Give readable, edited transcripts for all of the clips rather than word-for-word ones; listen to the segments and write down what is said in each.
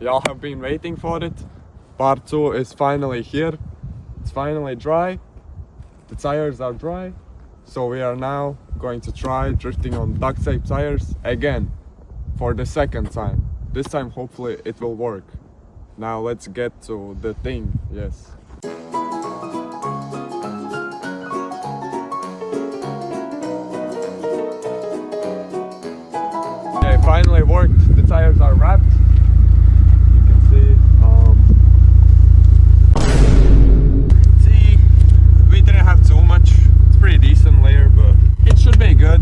Y'all have been waiting for it. Part 2 is finally here. It's finally dry. The tires are dry. So we are now going to try drifting on duct tape tires again for the second time. This time hopefully it will work. Now let's get to the thing, yes. Okay, finally worked. The tires are wrapped. You can see, we didn't have too much. It's pretty decent layer, but it should be good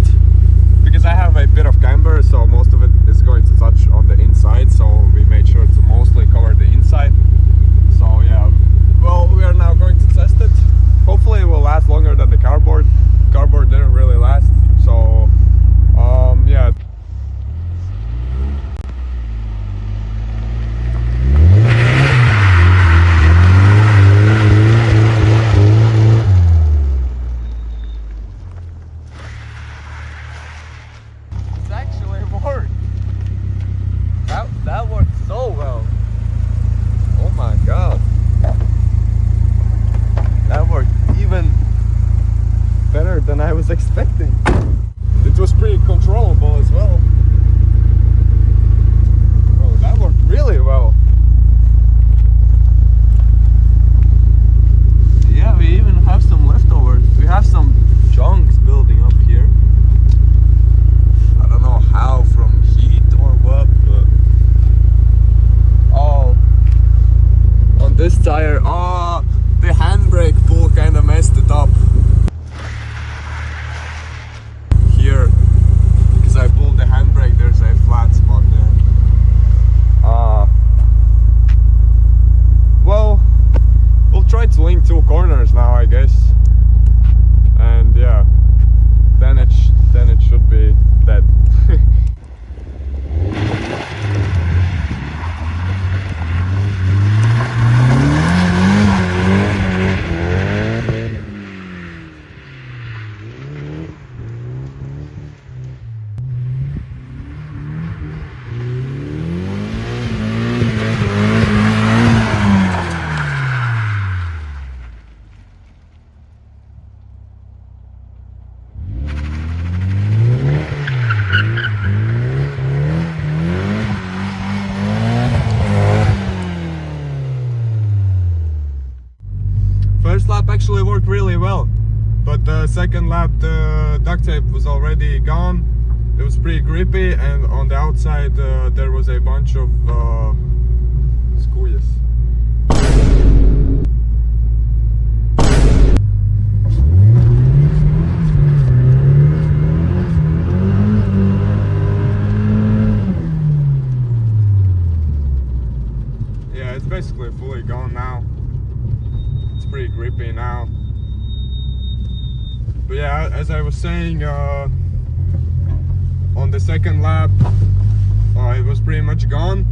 because I have a bit of camber, so most of it is going to touch on the inside, so we made sure to mostly cover the inside. So yeah, well, we are now going to test it. Hopefully it will last longer than the cardboard. Cardboard didn't really last, so yeah. That worked so well. Oh my god. That worked even better than I was expecting. It was pretty controllable as well. Oh, that worked really well. Yeah, we even have some leftovers. We have some chunks building up here. I don't know how, from heat or what, but on this tire, the handbrake pull kind of messed it up here, because I pulled the handbrake. There's a flat spot there. Well, we'll try to link 2 corners now, I guess, and yeah, then it should be dead. First lap actually worked really well, but the second lap the duct tape was already gone. It was pretty grippy, and on the outside there was a bunch of squeeze. Yeah, it's basically fully gone now. Pretty grippy now, but yeah, as I was saying, on the second lap it was pretty much gone,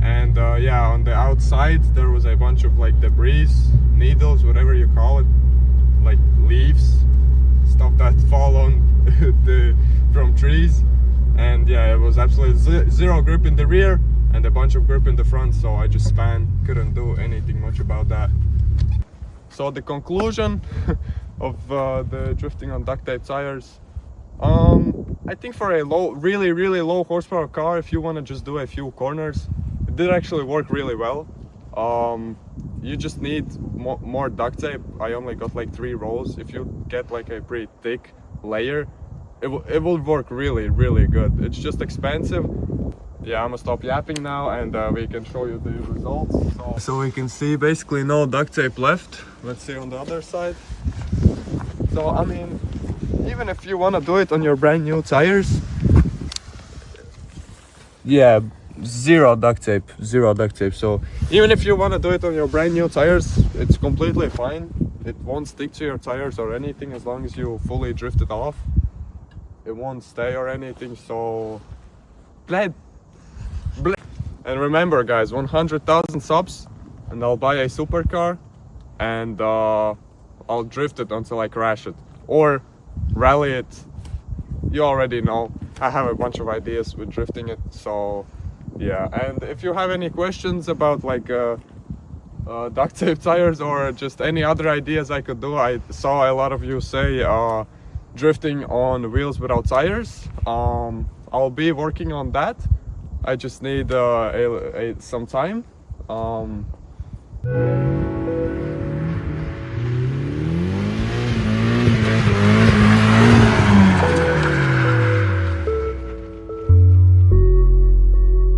and yeah, on the outside there was a bunch of like debris, needles, whatever you call it, like leaves, stuff that fall on from trees, and yeah, it was absolutely zero grip in the rear and a bunch of grip in the front, so I just couldn't do anything much about that. So the conclusion of the drifting on duct tape tires, I think for a really low horsepower car, if you want to just do a few corners, it did actually work really well. You just need more duct tape. I only got like 3 rolls. If you get like a pretty thick layer, it will work really good. It's just expensive. Yeah, I'm gonna stop yapping now, and we can show you the results. So we can see basically no duct tape left. Let's see on the other side. So I mean, even if you want to do it on your brand new tires, yeah, zero duct tape. So even if you want to do it on your brand new tires, it's completely fine. It won't stick to your tires or anything as long as you fully drift it off. It won't stay or anything, so bled. And remember guys, 100,000 subs and I'll buy a supercar, and I'll drift it until I crash it or rally it. You already know I have a bunch of ideas with drifting it, so Yeah, and if you have any questions about like duct tape tires or just any other ideas I could do, I saw a lot of you say drifting on wheels without tires. I'll be working on that. I just need some time.